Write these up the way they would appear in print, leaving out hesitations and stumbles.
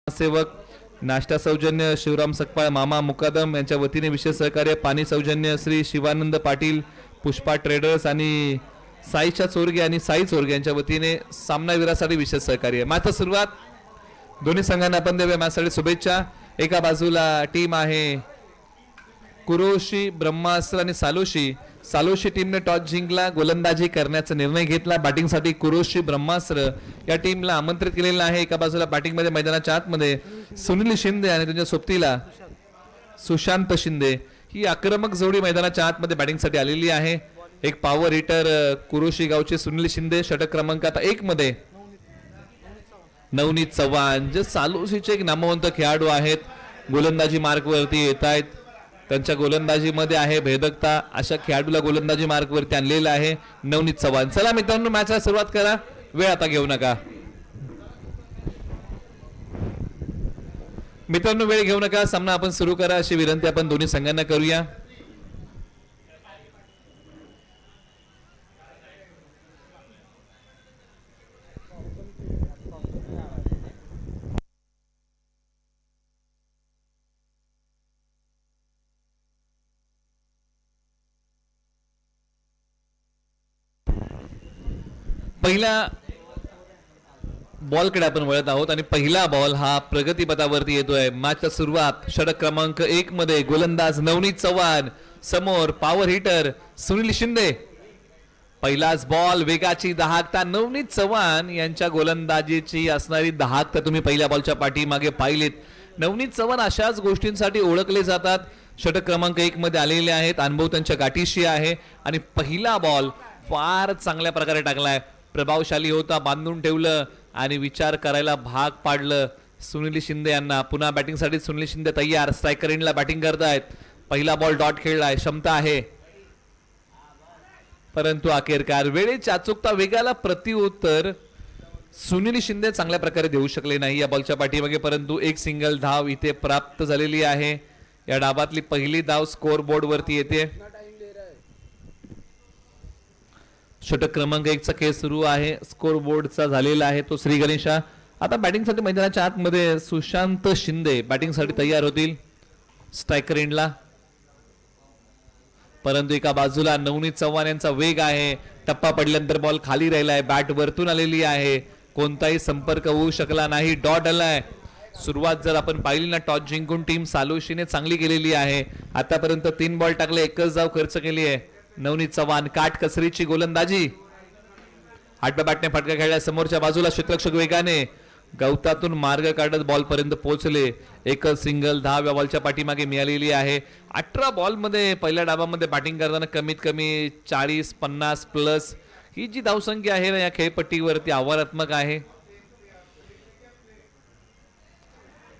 सेवक नाश्ता सौजन्य शिवराम सकपाळ मामा मुकादम यांच्या वतीने विशेष सहकार्य पाणी सौजन्य श्री शिवानंद पाटील पुष्पा ट्रेडर्स आणि साईच्या चोरगे आणि साई चोरगे यांच्या वतीने सामनावीरासाठी विशेष सहकार्य। मॅचची सुरुवात दोन्ही संघांना आपण देऊया मॅचसाठी शुभेच्छा। एका बाजूला टीम आहे कुरोशी ब्रह्मास्त्र आणि सालोशी। सालोशी टीमने टॉस जिंकला, गोलंदाजी करण्याचा निर्णय घेतला। बॅटिंगसाठी कुरोशी ब्रह्मास्त्र या टीमला आमंत्रित केलेलं आहे। एका बाजूला बॅटिंग मध्ये मैदानाच्या आतमध्ये सुनील शिंदे आणि त्यांच्या सोबतीला सुशांत शिंदे ही आक्रमक जोडी मैदानाच्या आतमध्ये बॅटिंगसाठी आलेली आहे। एक पॉवर हिटर कुरोशी गावचे सुनील शिंदे, षटक क्रमांक आता 1 मध्ये नवनीत चव्हाण जे सालोशीचे एक नामवंत खेळाडू आहेत, गोलंदाजी मार्कवरती येत आहेत। त्यांच्या गोलंदाजीमध्ये आहे भेदकता, अशा खेळाडूला गोलंदाजी मार्कवरती आणलेला आहे नवनीत चव्हाण। चला मित्रांनो मॅचला सुरुवात करा, वेळ आता घेऊ नका मित्रांनो, वेळ घेऊ नका, सामना आपण सुरू करा अशी विनंती आपण दोन्ही संघांना करूया। पहिल्या बॉलकडे आपण वळत आहोत आणि पहिला बॉल हा प्रगतीपथावरती येतोय। मॅचची सुरुवात षटक क्रमांक 1 मध्ये गोलंदाज नवनीत चव्हाण, समोर पॉवर हिटर सुनील शिंदे। पहिलाच बॉल वेगाची दहाकता नवनीत चव्हाण यांच्या गोलंदाजीची असणारी दहाकता तुम्ही पहिल्या बॉलच्या पाठीमागे पाहिलीत। नवनीत चव्हाण अशाच गोष्टींसाठी ओळखले जातात, षटक क्रमांक 1 मध्ये आलेले आहेत, अनुभव त्यांच्या गाठीशी आहे आणि पहिला बॉल फार चांगल्या प्रकारे टाकलाय, प्रभावशाली होता, बांधून ठेवलं आणि विचार करायला भाग पाडलं सुनील शिंदे यांना। पुन्हा बॅटिंगसाठी सुनील शिंदे तयार, स्ट्रायकर एंडला बॅटिंग करतायत। पहिला बॉल डॉट खेळलाय, क्षमता आहे परंतु अखेरकार वेळेची अचूकता वेगाला प्रत्युत्तर सुनील शिंदे चांगल्या प्रकारे देऊ शकले नाही या बॉलच्या पाठीमागे, परंतु एक सिंगल धाव इथे प्राप्त झालेली आहे। या डावातली पहिली धाव स्कोर बोर्ड वरती येते। षटक क्रमांक 1 चा खेळ सुरू आहे, स्कोर बोर्डचा झालेला आहे तो श्री गणेशा। आता बॅटिंगसाठी मैदानाच्या आतमध्ये सुशांत शिंदे बॅटिंगसाठी तयार होतील स्ट्रायकर एंडला, परंतु एका बाजूला नवनीत चव्हाण यांचा वेग आहे, टप्पा पडल्यानंतर बॉल खाली राहिलाय, बॅट वरतून आलेली आहे, कोणताही संपर्क होऊ शकला नाही, डॉट आलाय। सुरुवात जर आपण पाहिली ना टॉस जिंकून टीम सालोशीने चांगली केलेली आहे, आतापर्यंत 3 बॉल टाकले, 1च धाव खर्च केली आहे नवनीत चव्हाण। काटकसरीची गोलंदाजी, आठव्या बॅटने फटका खेळला, समोरच्या बाजूला क्षेत्ररक्षक वेगाने गवतातून मार्ग काढत बॉल पर्यंत पोहोचले, एकच सिंगल धाव या बॉलच्या पाठीमागे मिळालेली आहे। 18 बॉल मध्ये पहिल्या डावामध्ये बॅटिंग करताना कमीत कमी 40-50 प्लस ही जी धावसंख्या आहे ना या खेळपट्टीवरती आव्हानात्मक आहे।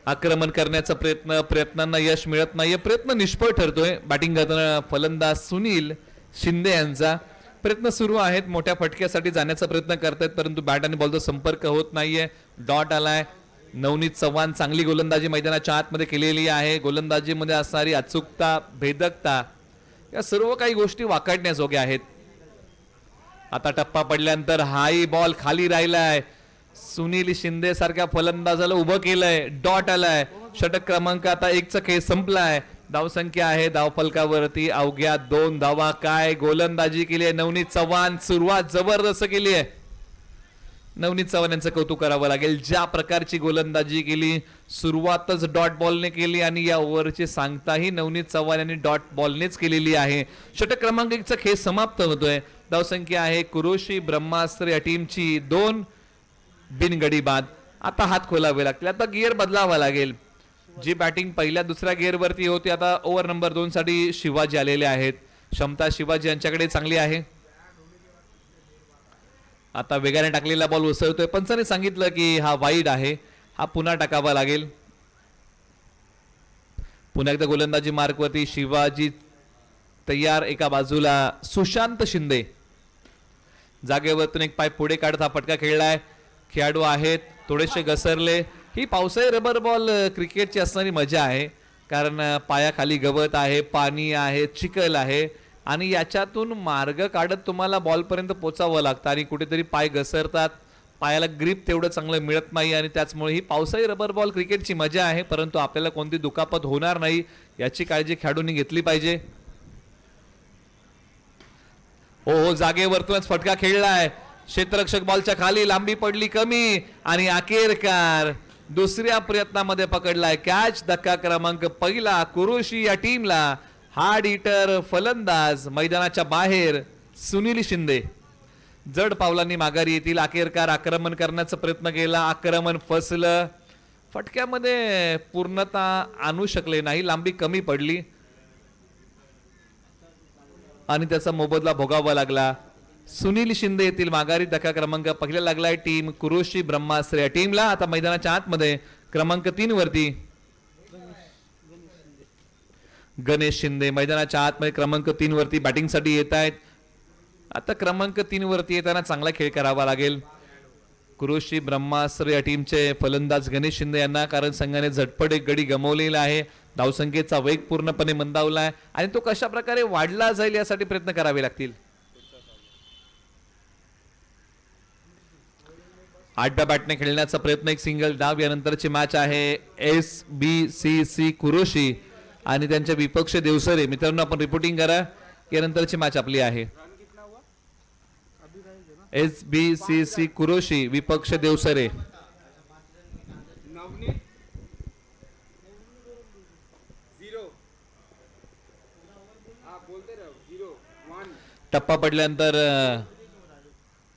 आक्रमण करण्याचा प्रयत्नांना यश मिळत नाहीये, प्रयत्न निष्फळ ठरतोय। बॅटिंग करताना फलंदाज सुनील शिंदे यांचा प्रयत्न सुरू आहेत, मोठ्या फटक्यासाठी जाण्याचा प्रयत्न करतायत, परंतु बॅट आणि बॉलचा संपर्क होत नाहीये, डॉट आलाय। नवनीत चव्हाण चांगली गोलंदाजी मैदानाच्या आतमध्ये केलेली आहे, गोलंदाजीमध्ये असणारी अचूकता, भेदकता या सर्व काही गोष्टी वाखाणण्याजोग्या आहेत। आता टप्पा पडल्यानंतर हाई बॉल खाली राहिलाय, सुनील शिंदे सारख्या फलंदाजाला उभं केलंय, डॉट आलाय। षटक क्रमांक आता 1 चा खेळ संपलाय, धावसंख्या आहे धावफलकावरती अवघ्या 2 धावा। काय गोलंदाजी केली आहे नवनीत चव्हाण, सुरुवात जबरदस्त केली आहे, नवनीत चव्हाण यांचं कौतुक करावं लागेल। ज्या प्रकारची गोलंदाजी केली, सुरुवातच डॉट बॉलने केली आणि या ओव्हरची सांगताही नवनीत चव्हाण यांनी डॉट बॉलनेच केलेली आहे। षटक क्रमांक 1 चा खेळ समाप्त होतोय, धावसंख्या आहे कुरोशी ब्रह्मास्त्र या टीमची 2 बिनगडी बाद। आता हात खोलावे लागतील, आता गिअर बदलावा लागेल। जी बॅटिंग पहिल्या दुसऱ्या गिअर वरती होती, आता ओव्हर नंबर 2 साठी शिवाजी आलेले आहेत, क्षमता शिवाजी यांच्याकडे चांगली आहे। आता वेगाने टाकलेला बॉल उसळतोय, पंचाने सांगितलं की हा वाईड आहे, हा पुन्हा टाकावा लागेल। पुन्हा एकदा गोलंदाजी मार्कवरती शिवाजी तयार, एका बाजूला सुशांत शिंदे जागेवरतून एक पाय पुढे काढत हा फटका खेळलाय, खेळाडू आहेत थोडेसे घसरले। ही पावसाळी रबर बॉल क्रिकेटची असणारी मजा आहे, कारण पायाखाली गवत आहे, पाणी आहे, चिखल आहे आणि याच्यातून मार्ग काढत तुम्हाला बॉल पर्यंत पोहोचावं लागतं आणि कुठेतरी पाय घसरतात, पायाला ग्रिप तेवढं चांगलं मिळत नाही आणि त्याचमुळे ही पावसाळी रबर बॉल क्रिकेटची मजा आहे, परंतु आपल्याला कोणती दुखापत होणार नाही याची काळजी खेळाडूंनी घेतली पाहिजे. हो जागेवरतूनच फटका खेळलाय, क्षेत्ररक्षक बॉलच्या खाली, लांबी पडली कमी आणि अखेरकार दुसऱ्या प्रयत्नामध्ये पकडलाय कॅच. धक्का क्रमांक पहिला कुरोशी या टीमला. हार्ड हिटर फलंदाज मैदानाच्या बाहेर सुनील शिंदे जड पावलांनी माघारी येतील. अखेरकार आक्रमण करण्याचा प्रयत्न केला, आक्रमण फसलं, फटक्यामध्ये पूर्णता आणू शकले नाही, लांबी कमी पडली आणि त्याचा मोबदला भोगावा लागला. सुनील शिंदे येथील माघारी. धक्का क्रमांक पहिला लागलाय टीम कुरोशी ब्रह्मास्त्र या टीमला. आता मैदानाच्या आतमध्ये क्रमांक 3 वरती गणेश शिंदे मैदानाच्या आतमध्ये क्रमांक 3 वरती बॅटिंग साठी येत आहेत. आता क्रमांक 3 वरती येताना चांगला खेळ करावा लागेल कुरोशी ब्रह्मास्त्र या टीमचे फलंदाज गणेश शिंदे यांना, कारण संघाने झटपट एक गडी गमावलेला आहे. धावसंख्येचा वेग पूर्णपणे मंदावला आहे आणि तो कशा प्रकारे वाढला जाईल यासाठी प्रयत्न करावे लागतील. 8व्या बॅटने खेळण्याचा प्रयत्न, एक सिंगल डाव. यानंतरची मॅच आहे SBCC कुरोशी आणि त्यांच्या विपक्ष देवसरे. मित्रांनो आपण रिपोर्टिंग करा, यानंतरची मॅच आपली आहे SBCC कुरोशी विपक्ष देवसरे. टप्पा पडल्यानंतर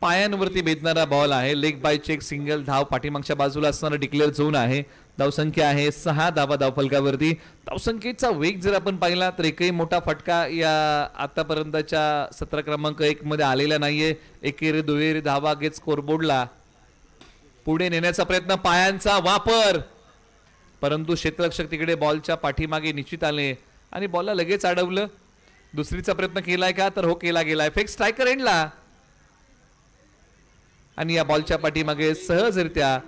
पायांवरती बेतणारा बॉल आहे, लेग बाय चेक सिंगल धाव. पाठीमागच्या बाजूला असणारा डिक्लेअर झोन आहे. धावसंख्या आहे 6 धावा धावफलकावरती. धावसंख्येचा वेग जर आपण पाहिला तर एकही मोठा फटका या आतापर्यंतच्या सत्र क्रमांक 1 मध्ये आलेला नाहीये. एकेरी दुहेरी धावा घेत स्कोरबोर्डला पुढे नेण्याचा प्रयत्न, पायांचा वापर, परंतु क्षेत्ररक्षक तिकडे बॉलच्या पाठीमागे निश्चित आले आणि बॉलला लगेच अडवलं. दुसरीचा प्रयत्न केलाय का, तर हो केला गेलाय. फेक स्ट्रायकर एंडला आणि या बॉलच्या पाठीमागे सहजरित्या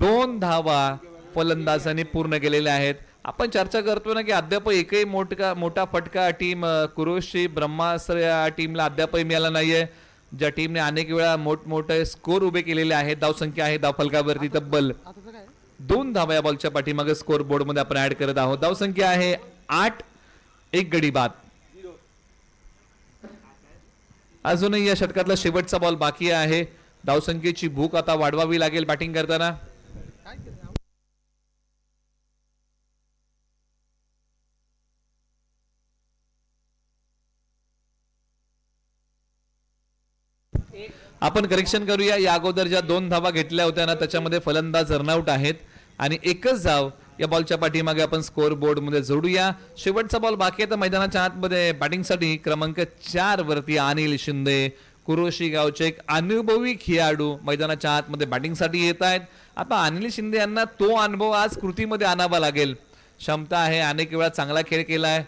2 धावा फलंदाजांनी पूर्ण केलेल्या आहेत. आपण चर्चा करतो ना की अद्याप एकही मोठा फटका टीम कुरोशी ब्रह्मास्त्र या टीमला अद्यापही मिळाला नाहीये, ज्या टीमने अनेक वेळा मोठमोठे स्कोर उभे केलेले आहेत. धावसंख्या आहे धावफलकावरती तब्बल 2 धावा या बॉलच्या पाठीमागे स्कोर बोर्ड मध्ये आपण ऍड करत आहोत. धावसंख्या आहे 8, 1 गडी बाद. अजूनही या षटकातला शेवटचा बॉल बाकी आहे. धावसंख्येची भूक आता वाढवावी लागेल बॅटिंग करताना. आपण करेक्शन करूया, या अगोदर ज्या 2 धावा घेतल्या होत्या ना त्याच्यामध्ये फलंदाज रनआउट आहेत आणि एकच धाव या बॉलच्या पाठीमागे आपण स्कोर बोर्ड मध्ये जोडूया. शेवटचा बॉल बाकी आहे. तर मैदानाच्या आतमध्ये बॅटिंगसाठी क्रमांक 4 वरती अनिल शिंदे कुरोशी गावचे एक अनुभवी खेळाडू मैदानाच्या आतमध्ये बॅटिंगसाठी येत आहेत. आता अनिल शिंदे यांना तो अनुभव आज कृतीमध्ये आणावा लागेल. क्षमता आहे, अनेक वेळा चांगला खेळ केलाय,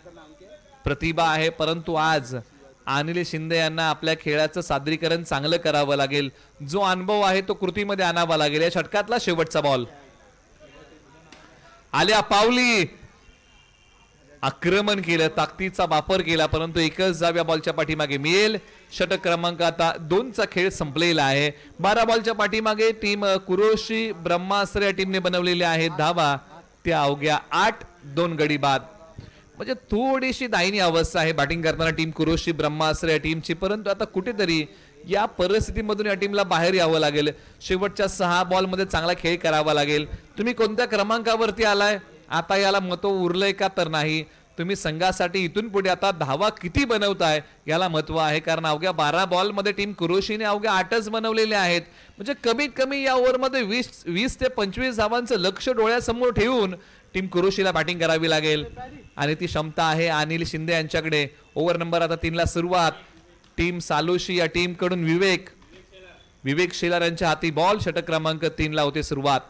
प्रतिभा आहे, परंतु आज अनिल शिंदे यांना आपल्या खेळाचं सादरीकरण चांगलं करावं लागेल. जो अनुभव आहे तो कृतीमध्ये आणावा लागेल. या षटकातला शेवटचा बॉल आल्या पावली, आक्रमण केलं, ताकदीचा वापर केला, परंतु एकच धाव या बॉलच्या पाठीमागे मिळेल. षटक क्रमांक आता 2चा खेळ संपलेला आहे. 12 बॉलच्या पाठीमागे टीम कुरोशी ब्रह्मास्त्र या टीमने बनवलेले आहेत धावा त्या अवघ्या 8, 2 गडी बाद. म्हणजे थोडीशी दायनीय अवस्था आहे बॅटिंग करताना टीम कुरोशी ब्रह्मास्त्र या टीमची, परंतु आता कुठेतरी या परिस्थितीमधून या टीमला बाहेर यावं लागेल. शेवटच्या 6 बॉलमध्ये चांगला खेळ करावा लागेल. तुम्ही कोणत्या क्रमांकावरती आलाय आता याला महत्व उरलंय का तर नाही, तुम्ही संघासाठी इथून पुढे आता धावा किती बनवताय याला महत्व आहे. कारण अवघ्या 12 बॉलमध्ये टीम कुरोशीने अवघ्या 8च बनवलेले आहेत. म्हणजे कमीत कमी या ओव्हरमध्ये 20 ते 25 धावांचं लक्ष डोळ्यासमोर ठेवून टीम कुरोशीला बॅटिंग करावी लागेल आणि ती क्षमता आहे अनिल शिंदे यांच्याकडे. ओव्हर नंबर आता 3 ला सुरुवात. टीम सालोशी या टीम कडून विवेक शेलार यांच्या हाती बॉल. षटक क्रमांक 3 ला होते सुरुवात.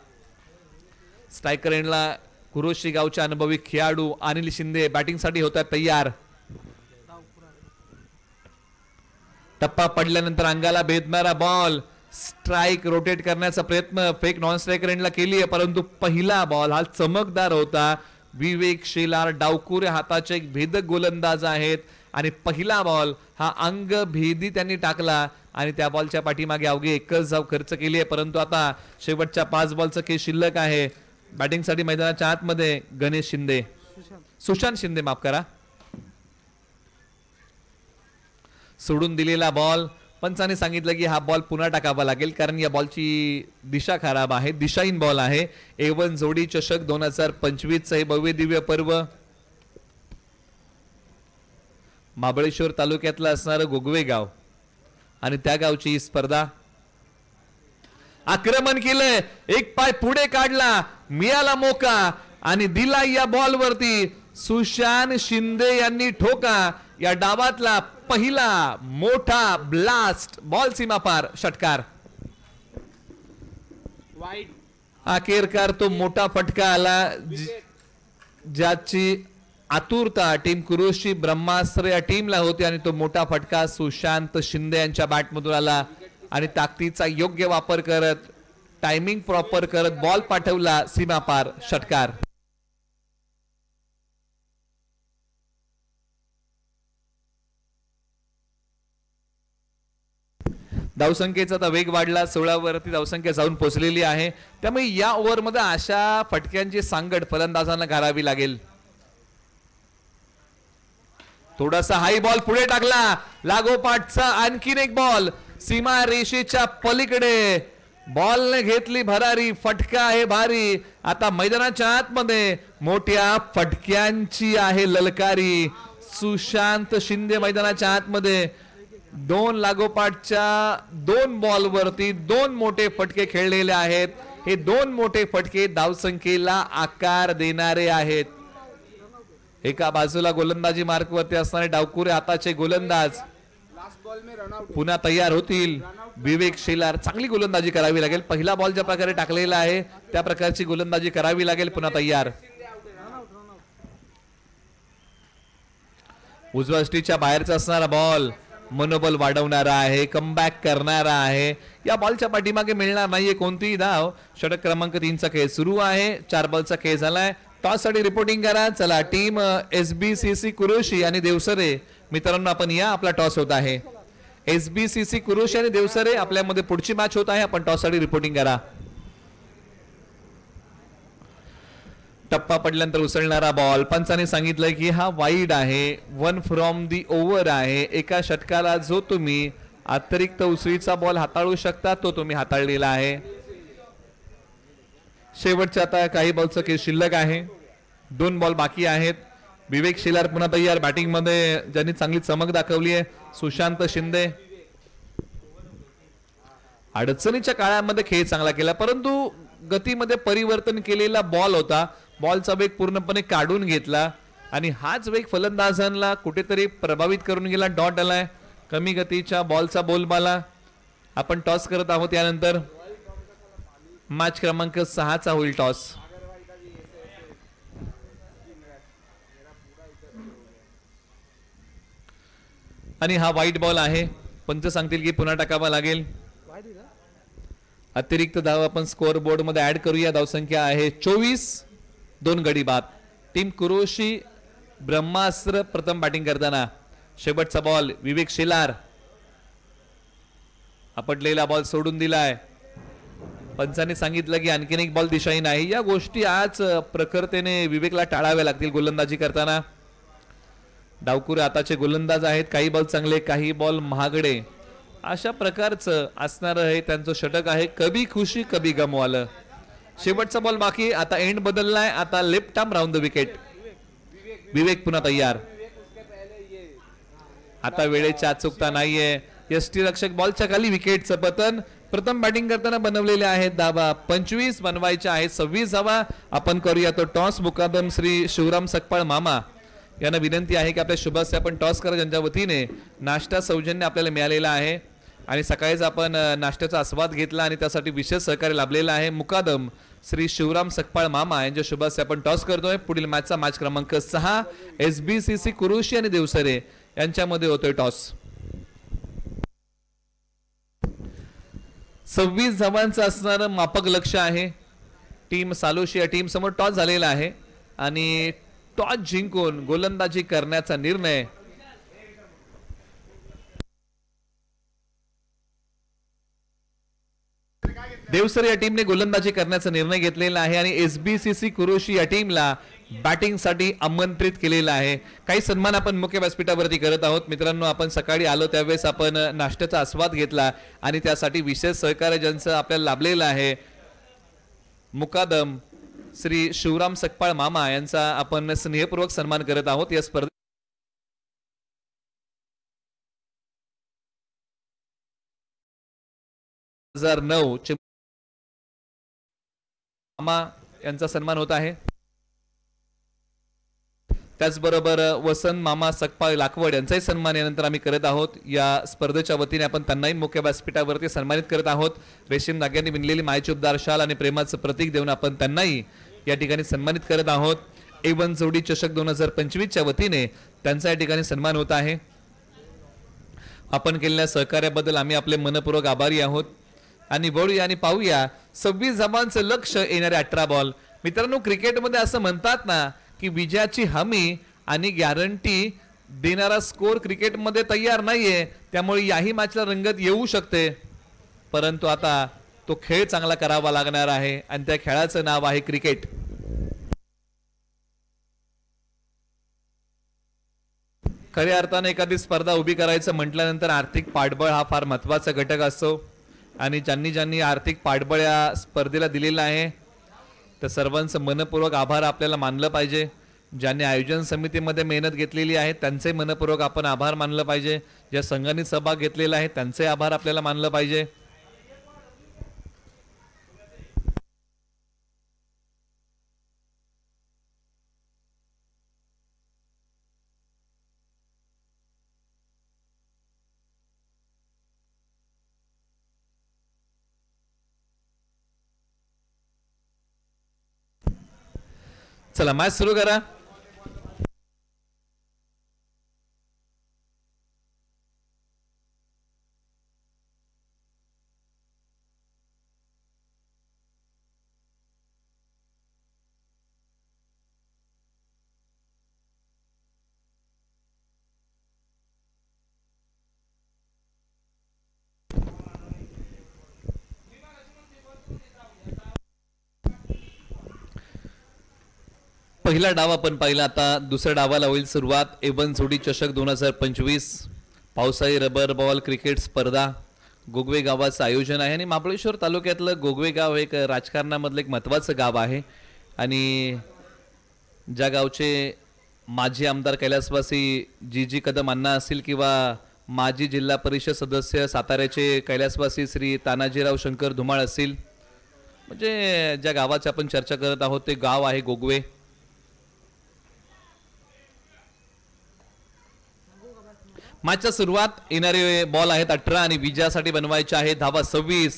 स्ट्रायकर एंडला कुरोशी गावचे अनुभवी खेळाडू अनिल शिंदे बॅटिंग साठी होतात तयार. टप्पा पडल्यानंतर अंगाला भेदणारा बॉल, स्ट्राइक रोटेट करण्याचा प्रयत्न फेक नॉन स्ट्रायकर एंडला केली आहे, परंतु पहिला बॉल हा चमकदार होता. विवेक शेलार डावकुरे हाताचे एक भेदक गोलंदाज आहेत आणि पहिला बॉल हा अंगभेदी त्यांनी टाकला आणि त्या बॉलच्या पाठीमागे अवघे एकच धाव खर्च केली आहे. परंतु आता शेवटच्या 5 बॉलचं खेळ शिल्लक आहे. बॅटिंगसाठी मैदानाच्या आतमध्ये गणेश शिंदे, सुशांत शिंदे माफ करा. सोडून दिलेला बॉल, पंचाने सांगितलं की हा बॉल पुन्हा टाकावा लागेल कारण या बॉलची दिशा खराब आहे, दिशाहीन बॉल आहे. A1 जोडी चषक 2025 हे भव्य दिव्य पर्व महाबळेश्वर तालुक्यातलं असणारं गोगवे गाव आणि त्या गावची ही स्पर्धा. आक्रमण केलंय, एक पाय पुढे काढला, मिळाला मोका आणि दिला या बॉल वरती. सुशांत शिंदे यांनी ठोका. या डावातला पहिला मोठा ब्लास्ट, बॉल सीमापार, षटकार. अखेरकार तो मोठा फटका आला ज्याची आतुरता टीम कुरुशची ब्रह्मास्त्र या टीमला होती आणि तो मोठा फटका सुशांत शिंदे यांच्या बॅटमधून आला आणि ताकदीचा योग्य वापर करत, टायमिंग प्रॉपर करत बॉल पाठवला सीमापार, षटकार. धावसंख्येचा आता वेग वाढला, 16 वरती धावसंख्या जाऊन पोहोचलेली आहे. त्यामुळे या ओव्हरमध्ये अशा फटक्यांची सांगड फलंदाजांना घालावी लागेल. थोडासा हाई बॉल पुढे टाकला, लागोपाठचा आणखीन एक बॉल सीमा रेषेच्या पलीकडे, बॉलने घेतली भरारी, फटका आहे भारी. आता मैदानाच्या आतमध्ये मोठ्या फटक्यांची आहे ललकारी. सुशांत शिंदे मैदानाच्या आतमध्ये 2 लागोपाठच्या 2 बॉल वरती 2 मोठे फटके खेळलेले आहेत. हे 2 मोठे फटके धावसंख्येला आकार देणारे आहेत. एका बाजूला गोलंदाजी मार्क वरती असणारे डावकुरे हाताचे गोलंदाज पुन्हा तयार होतील. विवेक शेलार, चांगली गोलंदाजी करावी लागेल. पहिला बॉल ज्या प्रकारे टाकलेला आहे त्या प्रकारची गोलंदाजी करावी लागेल. पुन्हा तयार. उजव्या स्टीच्या बाहेरचा असणारा बॉल मनोबल वाढवणारा आहे, कमबॅक करणारा आहे. या बॉलच्या पाठीमागे मिळणार नाहीये कोणतीही धाव. षटक क्रमांक 3चा खेळ सुरू आहे. 4 बॉलचा खेळ झालाय. टॉस साठी रिपोर्टिंग करा. चला टीम SBCC कुरुशी आणि देवसरे मित्रांनो आपण या, आपला टॉस होत आहे. SBCC कुरुशी आणि देवसरे आपल्यामध्ये पुढची मॅच होत आहे. आपण टॉस साठी रिपोर्टिंग करा. टप्पा पडल्यानंतर उसळणारा बॉल, पंचाने सांगितलंय की हा वाईड आहे, 1 फ्रॉम दी ओव्हर आहे. एका षटकाला जो तुम्ही अतिरिक्त उसळीचा बॉल हाताळू शकता तो तुम्ही हाताळलेला आहे. शेवटच्या आता काही बॉलचं खेळ शिल्लक आहे. 2 बॉल बाकी आहेत. विवेक शेलार पुन्हा तयार बॅटिंग मध्ये, ज्यांनी चांगली चमक दाखवली आहे. सुशांत शिंदे अडचणीच्या काळामध्ये खेळ चांगला केला परंतु गतीमध्ये परिवर्तन केलेला बॉल होता. बॉलचा वेग पूर्णपणे काढून घेतला आणि हाच वेग फलंदाजांना कुठेतरी प्रभावित करून गेला. डॉट आलाय. कमी गतीच्या बॉलचा बोलबाला आपण टॉस करत आहोत. यानंतर मॅच क्रमांक 6चा होईल टॉस. आणि हा व्हाईट बॉल आहे. पंच सांगतील की पुन्हा टाकावा लागेल. अतिरिक्त धाव आपण स्कोअर बोर्ड मध्ये ऍड करूया. धावसंख्या आहे 24. 2 गडी बाद. टीम कुरुशी ब्रह्मास्त्र प्रथम बॅटिंग करताना. शेवटचा बॉल विवेक शेलार, आपटलेला बॉल सोडून दिलाय. पंचांनी सांगितलं की आणखीन एक बॉल दिशाही नाही. या गोष्टी आज प्रखरतेने विवेकला टाळाव्या लागतील गोलंदाजी करताना. डावकुरे आताचे गोलंदाज आहेत. काही बॉल चांगले, काही बॉल महागडे, अशा प्रकारचं असणारं हे त्यांचं षटक आहे. कभी खुशी कभी गम वालं. शेवटचा बॉल बाकी. आता एंड बदललाय. आता left arm round the wicket. Vivek पुन्हा तयार. आता वेळेच्या चुकता नाहीये. यष्टी रक्षक बॉलच्या खाली. विकेटचं पतन. प्रथम बॅटिंग करताना बनवलेले आहेत धावा 25, बनवायच्या आहेत 26 धावा. आपण करूया तो टॉस. मुकादम श्री शिवराम सकपाळ मामा यांना विनंती आहे की आपल्या शुभास्ते आपण टॉस करा, ज्यांच्या वतीने नाश्ता सौजन्य आपल्याला मिळालेला आहे आणि सकाळीच आपण नाश्त्याचा आस्वाद घेतला आणि त्यासाठी विशेष सहकार्य लाभलेला आहे. मुकादम श्री शिवराम सकपाळ मामा यांच्या शुभास्ते आपण टॉस करतोय. पुढील मॅचचा मॅच क्रमांक 6 SBCC कुरुशी आणि देवसरे यांच्यामध्ये होतोय टॉस. 26 धावांचं असणारं मापक लक्ष आहे. टीम सालोशी या टीम समोर टॉस झालेला आहे आणि टॉस जिंकून गोलंदाजी करण्याचा निर्णय देवसर या टीमने गोलंदाजी करण्याचा निर्णय घेतलेला आहे आणि SBCC कुरोशी या टीमला बॅटिंग साठी आमंत्रित केलेला आहे। काही सन्मान आपण मुख्य व्यासपीठावरती करत आहोत। मित्रांनो, आपण सकाळी आलो त्यावेळेस आपण नाश्त्याचा आस्वाद घेतला आणि त्यासाठी विशेष सहकार्य ज्यांचं आपल्याला लाभलेलं आहे, मुकादम श्री शिवराम सकपाळ मामा यांचा आपण स्नेहपूर्वक सन्मान करत आहोत। या स्पर्धेत 2009 मामा यांचा सन्मान होत आहे। त्याचबरोबर वसंत मामा सकपाळ लाकवड यांचाही सन्मान यानंतर आम्ही करत आहोत। या स्पर्धेच्या वतीने आपण त्यांनाही मुख्य व्यासपीठावरती सन्मानित करत आहोत। रेशीम धाग्यांनी विणलेली मायेची उबदार शाल आणि प्रेमाचं प्रतीक देऊन आपण त्यांनाही या ठिकाणी सन्मानित करत आहोत। A1 जोडी चषक 2025 च्या वतीने त्यांचा या ठिकाणी सन्मान होत आहे। आपण केलेल्या सहकार्याबद्दल आम्ही आपले मनपूर्वक आभारी आहोत आणि वळूया आणि पाहूया 26 धावांचं लक्ष, येणारे 18 बॉल। मित्रांनो, क्रिकेटमध्ये असं म्हणतात ना की विजयाची हमी आणि गॅरंटी देणारा स्कोर क्रिकेटमध्ये तयार नाहीये, त्यामुळे याही मॅचला रंगत येऊ शकते, परंतु आता तो खेळ चांगला करावा लागणार आहे आणि त्या खेळाचं नाव आहे क्रिकेट। खऱ्या अर्थाने एखादी स्पर्धा उभी करायचं म्हटल्यानंतर आर्थिक पाठबळ हा फार महत्त्वाचा घटक असतो आणि ज्यांनी आर्थिक पाठबळ या स्पर्धेला दिलेला आहे तर सर्वांचं मनपूर्वक आभार आपल्याला मानलं पाहिजे। ज्यांनी आयोजन समितीमध्ये मेहनत घेतलेली आहे त्यांचे मनपूर्वक आपण आभार मानलं पाहिजे। ज्या संघांनी सहभाग घेतलेला आहे त्यांचे आभार आपल्याला मानलं पाहिजे। चला मॅच सुरू करा। पहिला डाव आपण पाहिला, आता दुसऱ्या डावाला होईल सुरुवात। A1 जोडी चषक 2025 पावसाळी रबर बॉल क्रिकेट स्पर्धा गोगवे गावाचं आयोजन आहे आणि महाबळेश्वर तालुक्यातलं गोगवे गाव एक राजकारणामधलं एक महत्त्वाचं गाव आहे आणि ज्या गावचे माजी आमदार कैलासवासी जी कदम अण्णा असतील किंवा माजी जिल्हा परिषद सदस्य साताऱ्याचे कैलासवासी श्री तानाजीराव शंकर धुमाळ असतील, म्हणजे ज्या गावाची आपण चर्चा करत आहोत ते गाव आहे गोगवे। मॅचच्या सुरुवात, येणारे बॉल आहेत 18 आणि विजयासाठी बनवायचे आहे धावा 26।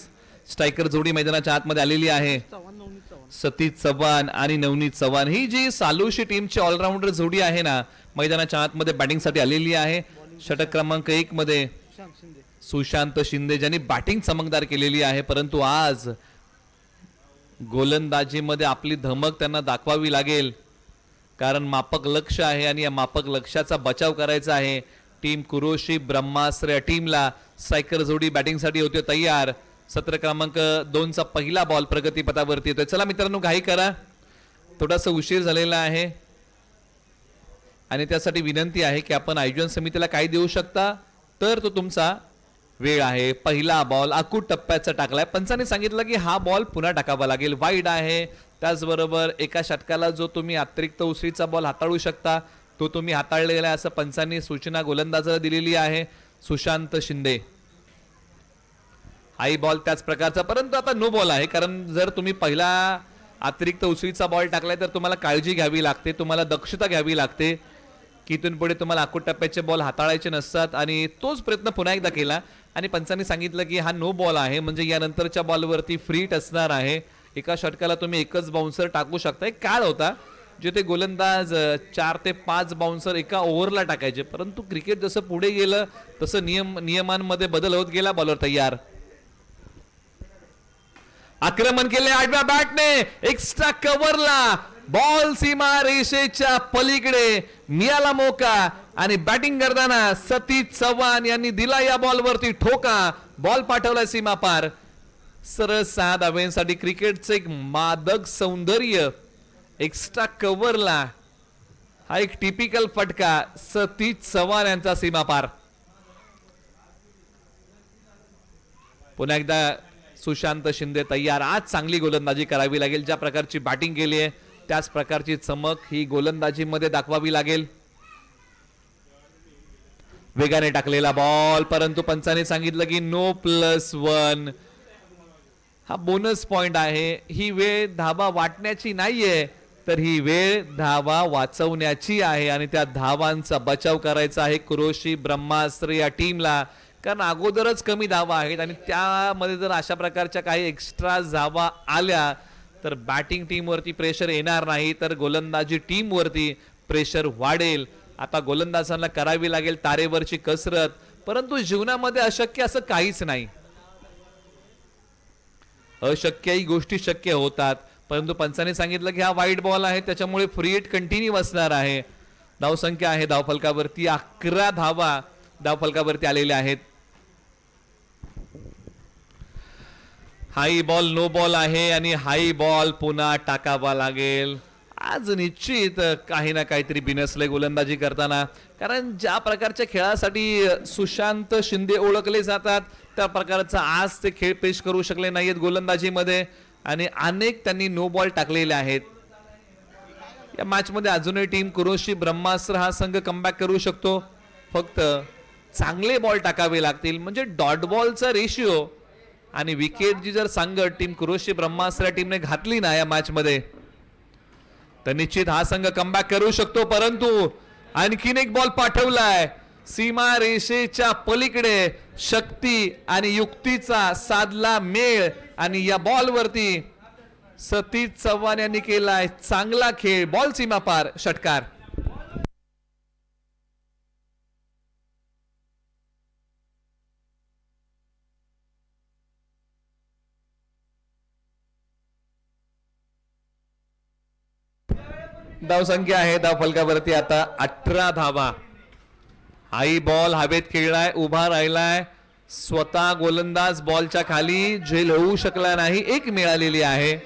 स्ट्रायकर जोडी मैदानाच्या आतमध्ये आलेली आहे, सतीश चव्हाण आणि नवनीत चव्हाण। ही जी सालुशी टीमची ऑलराऊंडर जोडी आहे ना, मैदानाच्या आतमध्ये बॅटिंग साठी आलेली आहे। षटक क्रमांक 1 मध्ये सुशांत शिंदे ज्यांनी बॅटिंग चमकदार केलेली आहे, परंतु आज गोलंदाजीमध्ये आपली धमक त्यांना दाखवावी लागेल, कारण मापक लक्ष आहे आणि या मापक लक्ष्याचा बचाव करायचा आहे। टीम कुरोशी ब्रह्मास्त्र या टीमला सायकर जोडी बॅटिंग साठी होते तयार। सत्र क्रमांक 2 चा पहिला बॉल प्रगतीपथावरती येतोय। चला मित्रांनो, घाई करा, थोडासा उशीर झालेला आहे आणि त्यासाठी विनंती आहे की आपण आयोजन समितीला काय देऊ शकता तर तो तुमचा वेळ आहे। पहिला बॉल अकूट टप्प्याचा टाकलाय, पंचाने सांगितलं की हा बॉल पुन्हा टाकावा लागेल, वाईड आहे। त्याचबरोबर एका षटकाला जो तुम्ही अतिरिक्त उसळीचा बॉल हाताळू शकता तो तुम्ही हाताळलेला आहे असं पंचांनी सूचना गोलंदाजाला दिलेली आहे। सुशांत शिंदे हाई बॉल त्याच प्रकारचा, परंतु आता नो बॉल आहे, कारण जर तुम्ही पहिला अतिरिक्त उसळीचा बॉल टाकलाय तर तुम्हाला काळजी घ्यावी लागते, तुम्हाला दक्षता घ्यावी लागते की इथून पुढे तुम्हाला अकूट टप्प्याचे बॉल हाताळायचे नसतात आणि तोच प्रयत्न पुन्हा एकदा केला आणि पंचांनी सांगितलं की हा नो बॉल आहे, म्हणजे यानंतरच्या बॉलवरती फ्री टचणार आहे। एका षटकाला तुम्ही एकच बाउन्सर टाकू शकता। एक काळ होता जिथे गोलंदाज 4 ते 5 बाउन्सर एका ओव्हरला टाकायचे, परंतु क्रिकेट जसं पुढे गेलं तसं नियमांमध्ये बदल होत गेला। बॉलर तयार, आक्रमण केले आडव्या बॅटने, एक्स्ट्रा कव्हरला बॉल सीमा रेषेच्या पलीकडे मिळाला मोका आणि बॅटिंग करताना सतीश चव्हाण यांनी दिला या बॉलवरती ठोका, बॉल पाठवला सीमा पार। सरळ 6 धाव्यांसाठी क्रिकेटचं एक मादक सौंदर्य एक्स्ट्रा कव्हरला हा एक टिपिकल फटका. सतीश चव्हाण यांचा सीमा पार. पुन्हा एकदा सुशांत शिंदे तयार. आज चांगली गोलंदाजी करावी लागेल. ज्या प्रकारची बॅटिंग केली आहे त्याच प्रकारची चमक ही गोलंदाजीमध्ये दाखवावी लागेल. वेगाने टाकलेला बॉल, परंतु पंचाने सांगितलं की नो +1. हा बोनस पॉइंट आहे. ही वेळ धावा वाटण्याची नाहीये, तर ही वेळ धावा वाचवण्याची आहे आणि त्या धावांचा बचाव करायचा आहे कुरोशी ब्रह्मास्त्र या टीमला. कारण अगोदरच कमी धावा आहेत आणि त्यामध्ये जर अशा प्रकारच्या काही एक्स्ट्रा धावा आल्या तर बॅटिंग टीमवरती प्रेशर येणार नाही, तर गोलंदाजी टीमवरती प्रेशर वाढेल. आता गोलंदाजांना करावी लागेल तारेवरची कसरत, परंतु जीवनामध्ये अशक्य असं काहीच नाही. अशक्यही गोष्टी शक्य होतात. परंतु पंचाने सांगितलं की हा वाईट बॉल आहे, त्याच्यामुळे फ्री हिट कंटिन्यू असणार आहे. धावसंख्या आहे धावफलकावरती 11 धावा धावफलकावरती आलेल्या आहेत. हाई बॉल नो बॉल आहे आणि हाई बॉल पुन्हा टाकावा लागेल. आज निश्चित काही ना काहीतरी बिनसले गोलंदाजी करताना, कारण ज्या प्रकारच्या खेळासाठी सुशांत शिंदे ओळखले जातात त्या प्रकारचा आज ते खेळ पेश करू शकले नाहीत गोलंदाजीमध्ये आणि अनेक त्यांनी नो बॉल टाकलेले आहेत. या मॅच मध्ये अजूनही टीम कुरोशी ब्रह्मास्त्र हा संघ कमबॅक करू शकतो. फक्त चांगले बॉल टाकावे लागतील, म्हणजे डॉट बॉलचा रेशिओ आणि विकेट जी जर सांगत टीम कुरोशी ब्रह्मास्त्र टीमने घातली ना या मॅच मध्ये, तर निश्चित हा संघ कमबॅक करू शकतो. परंतु आणखीन एक बॉल पाठवलाय सीमा रेषेच्या पलीकडे. शक्ती आणि युक्तीचा साधला मेळ आणि या बॉल वरती सतीश चव्हाण यांनी केलाय चांगला खेळ. बॉल सीमा पार, षटकार. धावसंख्या आहे धावफलकावरती आता 18 धावा. हाई बॉल हवेत खेळलाय, उभा राहिलाय. स्वतः गोलंदाज बॉलच्या खाली झेल होऊ शकला नाही, एक मिळालेली आहे.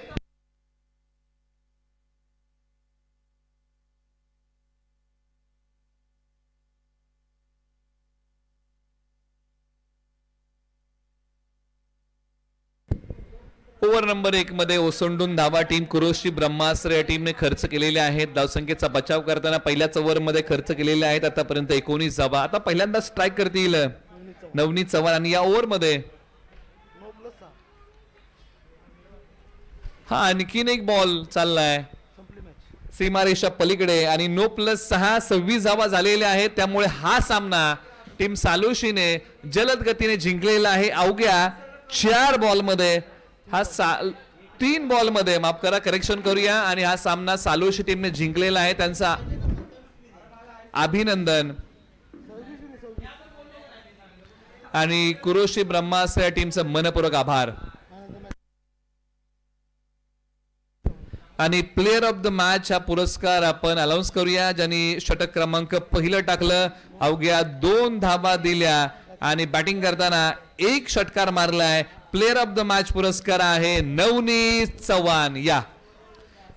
ओव्हर नंबर 1 मध्ये ओसंडून धावा टीम कुरोशी ब्रह्मास्त्र या टीमने खर्च केलेले आहेत. धावसंख्येचा बचाव करताना पहिल्याच ओव्हर मध्ये खर्च केलेले आहेत आतापर्यंत 19 धावा. आता पहिल्यांदा स्ट्राईक करतील नवनीत चव्हाण आणि या ओव्हर मध्ये हा आणखीन एक बॉल चाललाय सीमारेषा पलीकडे आणि नो +6 26 धावा झालेल्या आहेत. त्यामुळे हा सामना टीम सालोशीने जलद गतीने जिंकलेला आहे. अवघ्या 4 बॉल मध्ये हा 3 बॉल मध्ये, माफ करा करेक्शन करूया, आणि हा सामना सालोशी टीमने जिंकलेला आहे. त्यांचा अभिनंदन. आणि कुरोशी ब्रह्मास्त्र या टीमचं मनपूर्वक आभार. आणि प्लेयर ऑफ द मॅच हा पुरस्कार आपण अनाउन्स करूया, ज्यांनी षटक क्रमांक पहिलं टाकलं, अवघ्या 2 धावा दिल्या आणि बॅटिंग करताना 1 षटकार मारलाय. प्लेयर ऑफ द मॅच पुरस्कार आहे नवनीत चव्हाण. या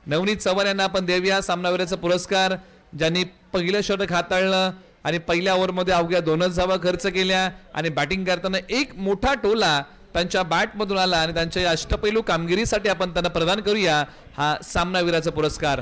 नवनीत चव्हाण यांना आपण देऊया सामनावीराचा पुरस्कार, ज्यांनी पहिलं षटक हाताळलं आणि पहिल्या ओव्हरमध्ये अवघ्या 2च धावा खर्च केल्या आणि बॅटिंग करताना एक मोठा टोला त्यांच्या बॅटमधून आला आणि त्यांच्या अष्टपैलू कामगिरीसाठी आपण त्यांना प्रदान करूया हा सामनावीराचा पुरस्कार.